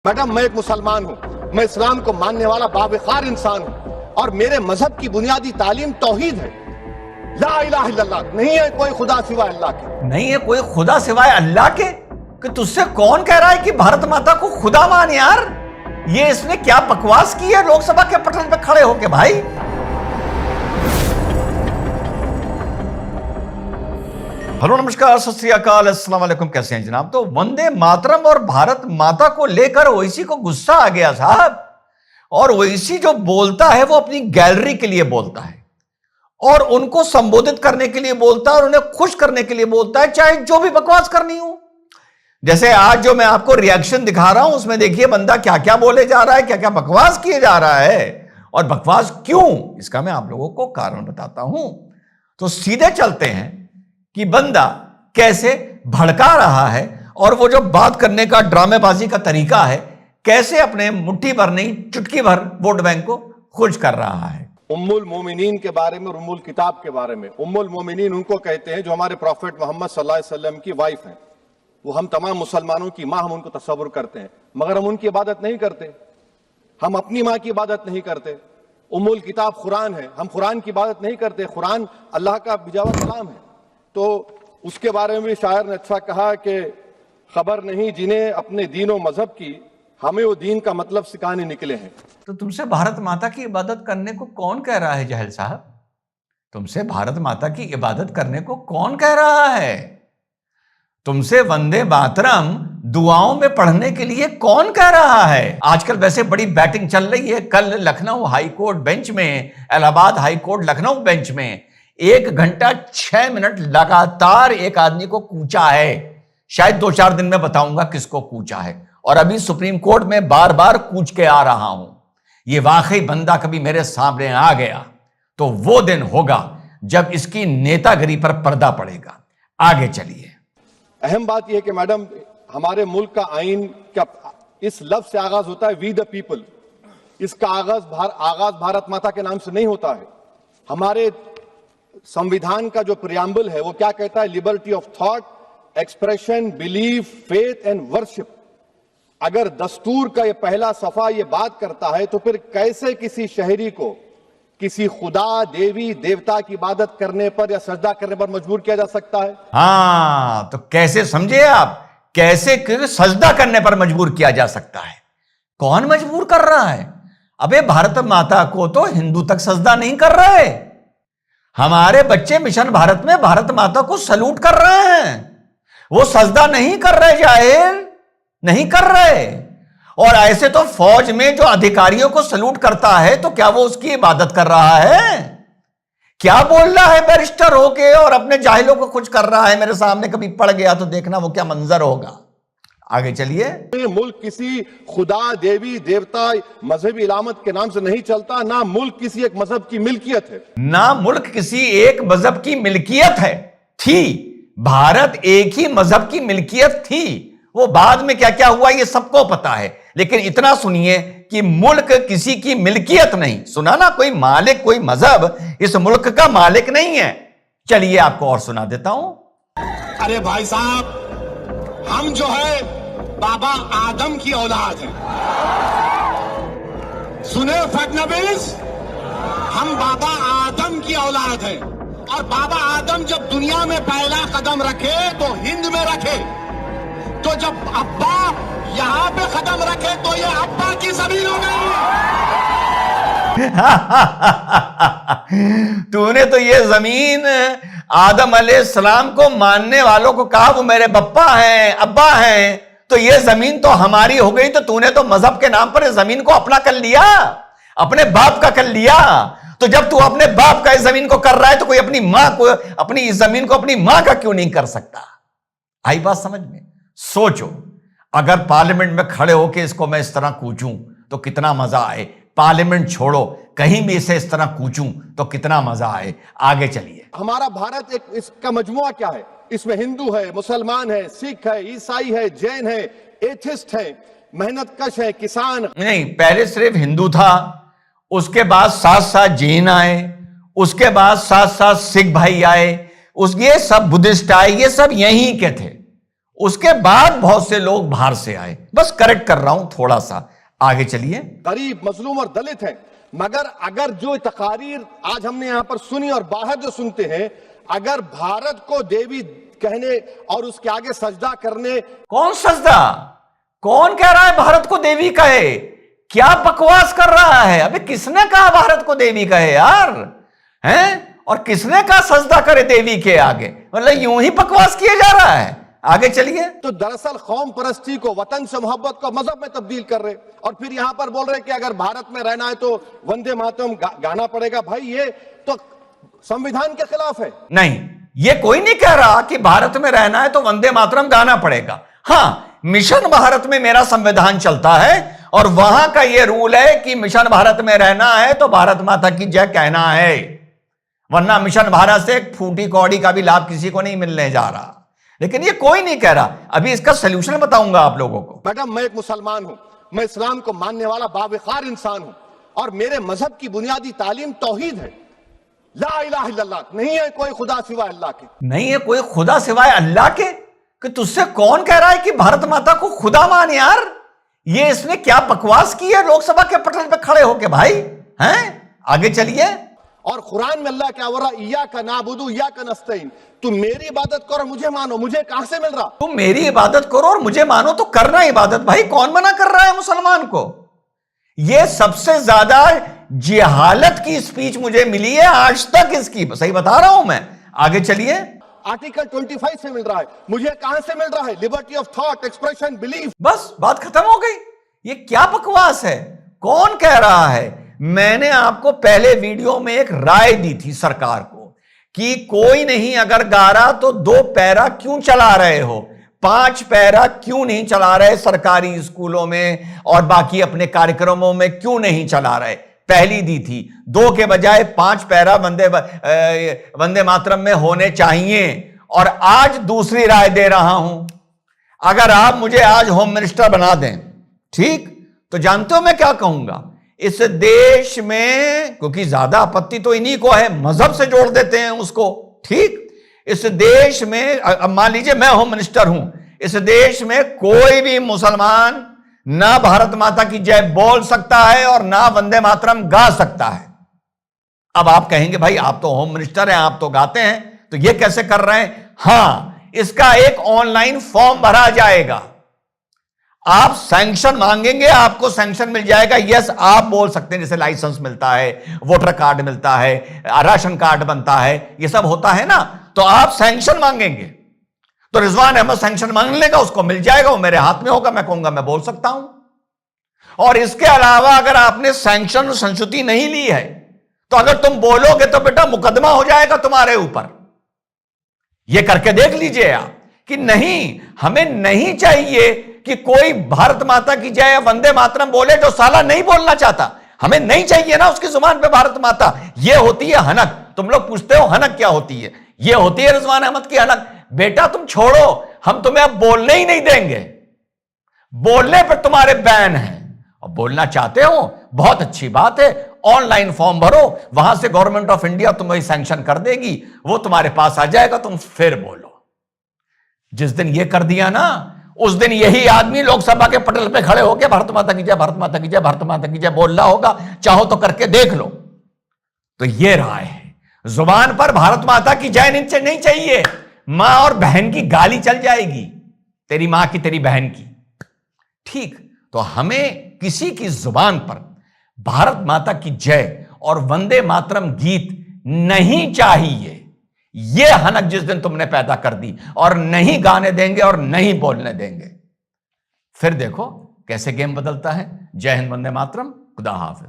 Madam, मैं एक मुसलमान हूँ, मैं इस्लाम को मानने वाला बावकार इंसान हूँ और मेरे मजहब की बुनियादी तालीम तौहीद है। ला इलाहा इल्लल्लाह, नहीं है कोई खुदा सिवाय अल्लाह के। नहीं है कोई खुदा सिवाय अल्लाह के? कि तुझसे कौन कह रहा है कि भारत माता को खुदा मान यार? ये इसने क्या बकवास की है लोकसभा के पटल पे खड़े होके भाई? हेलो नमस्कार सत श्री अकाल अस्सलाम वालेकुम, कैसे हैं जनाब? तो वंदे मातरम और भारत माता को लेकर ओवैसी को गुस्सा आ गया साहब। और ओवैसी जो बोलता है वो अपनी गैलरी के लिए बोलता है और उनको संबोधित करने के लिए बोलता है और उन्हें खुश करने के लिए बोलता है, चाहे जो भी बकवास करनी हो। जैसे आज जो मैं आपको रिएक्शन दिखा रहा हूं उसमें देखिए बंदा क्या क्या बोले जा रहा है, क्या क्या बकवास किए जा रहा है और बकवास क्यों, इसका मैं आप लोगों को कारण बताता हूं। तो सीधे चलते हैं कि बंदा कैसे भड़का रहा है और वो जो बात करने का ड्रामेबाजी का तरीका है, कैसे अपने मुट्ठी भर नहीं चुटकी भर वोट बैंक को खुश कर रहा है। उम्मुल मोमिनीन के बारे में और उम्मुल किताब के बारे में, उम्मुल मोमिनीन उनको कहते हैं जो हमारे प्रॉफेट मोहम्मद सल्लल्लाहु अलैहि वसल्लम की वाइफ हैं। वो हम तमाम मुसलमानों की मां, हम उनको तस्वुर करते हैं, मगर हम उनकी इबादत नहीं करते। हम अपनी मां की इबादत नहीं करते। उम्मुल किताब कुरान है, हम कुरान की इबादत नहीं करते। कुरान अल्लाह का भिजावा कलाम है। तो उसके बारे में भी शायर ने अच्छा कहा कि खबर नहीं जिन्हें अपने दीन और मजहब की, हमें वो दीन का मतलब सिखाने निकले हैं। तो तुमसे भारत माता की इबादत करने को कौन कह रहा है जहल साहब? तुमसे भारत माता की इबादत करने को कौन कह रहा है? तुमसे वंदे मातरम दुआओं में पढ़ने के लिए कौन कह रहा है? आजकल वैसे बड़ी बैटिंग चल रही है। कल लखनऊ हाईकोर्ट बेंच में, इलाहाबाद हाईकोर्ट लखनऊ बेंच में 1 घंटा 6 मिनट लगातार एक आदमी को कूचा है। शायद 2-4 दिन में बताऊंगा किसको कूचा है। और अभी सुप्रीम कोर्ट में बार बार कूच के आ रहा हूं। ये वाकई बंदा कभी मेरे सामने आ गया तो वो दिन होगा जब इसकी नेतागिरी पर पर्दा पड़ेगा। आगे चलिए। अहम बात यह है कि मैडम, हमारे मुल्क का आइन क्या इस लफ्ज से आगाज होता है, वी द पीपल। इसका आगाज भारत माता के नाम से नहीं होता है। हमारे संविधान का जो प्रियम्बल है वो क्या कहता है? Liberty of thought, expression, belief, faith and worship. अगर दस्तूर का ये पहला सफा ये बात करता है तो फिर कैसे किसी शहरी को किसी खुदा, देवी, देवता की इबादत करने पर या सजदा करने पर मजबूर किया जा सकता है? हाँ, तो कैसे समझे आप? कैसे सजदा करने पर मजबूर किया जा सकता है? कौन मजबूर कर रहा है? अबे भारत माता को तो हिंदू तक सजदा नहीं कर रहे। हमारे बच्चे मिशन भारत में भारत माता को सलूट कर रहे हैं। वो सजदा नहीं कर रहे, जाहिर नहीं कर रहे। और ऐसे तो फौज में जो अधिकारियों को सलूट करता है तो क्या वो उसकी इबादत कर रहा है? क्या बोल रहा है बैरिस्टर होके और अपने जाहिलों को खुश कर रहा है? मेरे सामने कभी पड़ गया तो देखना वो क्या मंजर होगा। आगे चलिए। मुल्क किसी खुदा, देवी, देवता, मजहबी इलामत के नाम से नहीं चलता। ना मुल्क किसी एक मजहब की मिल्कियत है। ना मुल्क किसी एक मजहब की मिल्कियत है। थी भारत एक ही मजहब की मिल्कियत थी। वो बाद में क्या क्या हुआ ये सबको पता है। लेकिन इतना सुनिए कि मुल्क किसी की मिल्कियत नहीं। सुना ना, कोई मालिक, कोई मजहब इस मुल्क का मालिक नहीं है। चलिए आपको और सुना देता हूं। अरे भाई साहब, हम जो है बाबा आदम की औलाद हैं। सुने फडनवीस, हम बाबा आदम की औलाद हैं। और बाबा आदम जब दुनिया में पहला कदम रखे तो हिंद में रखे। तो जब अब्बा यहां पे कदम रखे तो ये अब्बा की जमीन हो गई। तूने तो ये जमीन आदम अलैहिस्सलाम को मानने वालों को कहा वो मेरे बप्पा हैं, अब्बा हैं, तो ये जमीन तो हमारी हो गई। तो तूने तो मजहब के नाम पर इस जमीन को अपना कर लिया, अपने बाप का कर लिया। तो जब तू अपने बाप का इस जमीन को कर रहा है तो कोई अपनी मां को, अपनी इस जमीन को अपनी मां का क्यों नहीं कर सकता? आई बात समझ में? सोचो, अगर पार्लियामेंट में खड़े होकर इसको मैं इस तरह कूचूं तो कितना मजा आए। पार्लियामेंट छोड़ो, कहीं भी इसे इस तरह कूचूं तो कितना मजा आए। आगे चलिए। हमारा भारत एक, इसका मजमुआ क्या है? इसमें हिंदू है, मुसलमान है, सिख है, ईसाई है, जैन है, एथिस्ट है, मेहनतकश है, किसान। नहीं, पहले सिर्फ हिंदू था, उसके बाद साथ साथ जैन आए, उसके बाद साथ साथ सिख भाई आए, ये सब बुद्धिस्ट आए, ये सब यहीं के थे। उसके बाद बहुत से लोग बाहर से आए। बस करेक्ट कर रहा हूं थोड़ा सा, आगे चलिए। गरीब, मजलूम और दलित हैं, मगर अगर जो तकारीर आज हमने यहां पर सुनी और बाहर जो सुनते हैं, अगर भारत को देवी कहने और उसके आगे सजदा करने। कौन सजदा? कौन कह रहा है भारत को देवी कहे? क्या बकवास कर रहा है? अबे किसने कहा भारत को देवी कहे यार? हैं? और किसने कहा सजदा करे देवी के आगे? मतलब यूं ही बकवास किया जा रहा है। आगे चलिए। तो दरअसल कौम परस्ती को, वतन से मोहब्बत को मजहब में तब्दील कर रहे, और फिर यहां पर बोल रहे कि अगर भारत में रहना है तो वंदे मातरम गाना पड़ेगा। भाई ये तो संविधान के खिलाफ है। नहीं, ये कोई नहीं कह रहा कि भारत में रहना है तो वंदे मातरम गाना पड़ेगा। हाँ, मिशन भारत में मेरा संविधान चलता है और वहां का यह रूल है कि मिशन भारत में रहना है तो भारत माता की जय कहना है, वरना मिशन भारत से एक फूटी कौड़ी का भी लाभ किसी को नहीं मिलने जा रहा। लेकिन ये कोई नहीं कह रहा। अभी इसका सलूशन बताऊंगा आप लोगों को। मैडम, मैं एक मुसलमान हूं, मैं इस्लाम को मानने वाला बावकार इंसान हूं, और मेरे मजहब की बुनियादी तालीम तौहीद है। ला इलाहा इल्लल्लाह, नहीं है कोई खुदा सिवाय अल्लाह के। नहीं है कोई खुदा सिवाय अल्लाह के? कि तुझसे कौन कह रहा है कि भारत माता को खुदा मान यार? ये इसने क्या बकवास की है लोकसभा के पटल पे खड़े होके भाई? हैं? आगे चलिए। और कुरान में अल्लाह क्या बोल रहा? इय्याका नाबुदु इय्याका नस्तईन, तुम मेरी इबादत करो मुझे मानो। मुझे कहां से मिल रहा? तुम मेरी इबादत करो और मुझे मानो तो करना इबादत। भाई कौन मना कर रहा है मुसलमान को? यह सबसे ज्यादा जिहालत की स्पीच मुझे मिली है आज तक इसकी, सही बता रहा हूं मैं। आगे चलिए। आर्टिकल 25 से मिल रहा है, मुझे कहां से मिल रहा है? Liberty of thought, expression, belief. बस बात खत्म हो गई। ये क्या बकवास है? कौन कह रहा है? मैंने आपको पहले वीडियो में एक राय दी थी सरकार को कि कोई नहीं अगर गा रहा तो 2 पैरा क्यों चला रहे हो, 5 पैरा क्यों नहीं चला रहे सरकारी स्कूलों में और बाकी अपने कार्यक्रमों में क्यों नहीं चला रहे? पहली दी थी, 2 के बजाय 5 पैरा वंदे मातरम में होने चाहिए। और आज दूसरी राय दे रहा हूं, अगर आप मुझे आज होम मिनिस्टर बना दें, ठीक, तो जानते हो मैं क्या कहूंगा? इस देश में, क्योंकि ज्यादा आपत्ति तो इन्हीं को है, मजहब से जोड़ देते हैं उसको, ठीक, इस देश में अब मान लीजिए मैं होम मिनिस्टर हूं, इस देश में कोई भी मुसलमान ना भारत माता की जय बोल सकता है और ना वंदे मातरम गा सकता है। अब आप कहेंगे भाई आप तो होम मिनिस्टर हैं, आप तो गाते हैं, तो ये कैसे कर रहे हैं? हां, इसका एक ऑनलाइन फॉर्म भरा जाएगा, आप सैंक्शन मांगेंगे, आपको सैंक्शन मिल जाएगा। यस, आप बोल सकते हैं, जैसे लाइसेंस मिलता है, वोटर कार्ड मिलता है, राशन कार्ड बनता है, ये सब होता है ना, तो आप सैंक्शन मांगेंगे, तो रिजवान अहमद सैंक्शन मांग लेगा, उसको मिल जाएगा, वो मेरे हाथ में होगा, मैं कहूंगा मैं बोल सकता हूं। और इसके अलावा अगर आपने सैंक्शन संशुद्धि नहीं ली है, तो अगर तुम बोलोगे तो बेटा मुकदमा हो जाएगा तुम्हारे ऊपर। यह करके देख लीजिए आप कि नहीं, हमें नहीं चाहिए कि कोई भारत माता की जय वंदे मातरम बोले जो साला नहीं बोलना चाहता। हमें नहीं चाहिए ना उसकी जुबान पे भारत माता। यह होती है हनक। तुम लोग पूछते हो हनक क्या होती है? यह होती है रिजवान अहमद की हनक। बेटा तुम छोड़ो, हम तुम्हें अब बोलने ही नहीं देंगे, बोलने पर तुम्हारे बैन है। और बोलना चाहते हो, बहुत अच्छी बात है, ऑनलाइन फॉर्म भरो, वहां से गवर्नमेंट ऑफ इंडिया तुम्हें सैंक्शन कर देगी, वो तुम्हारे पास आ जाएगा, तुम फिर बोलो। जिस दिन ये कर दिया ना, उस दिन यही आदमी लोकसभा के पटल पे खड़े होकर भारत माता की जय, भारत माता की जय, भारत माता की जय बोल रहा होगा। चाहो तो करके देख लो। तो ये राय है, जुबान पर भारत माता की जय नहीं चाहिए, मां और बहन की गाली चल जाएगी, तेरी मां की, तेरी बहन की, ठीक। तो हमें किसी की जुबान पर भारत माता की जय और वंदे मातरम गीत नहीं चाहिए। यह हनक जिस दिन तुमने पैदा कर दी, और नहीं गाने देंगे और नहीं बोलने देंगे, फिर देखो कैसे गेम बदलता है। जय हिंद, वंदे मातरम, खुदा हाफिज।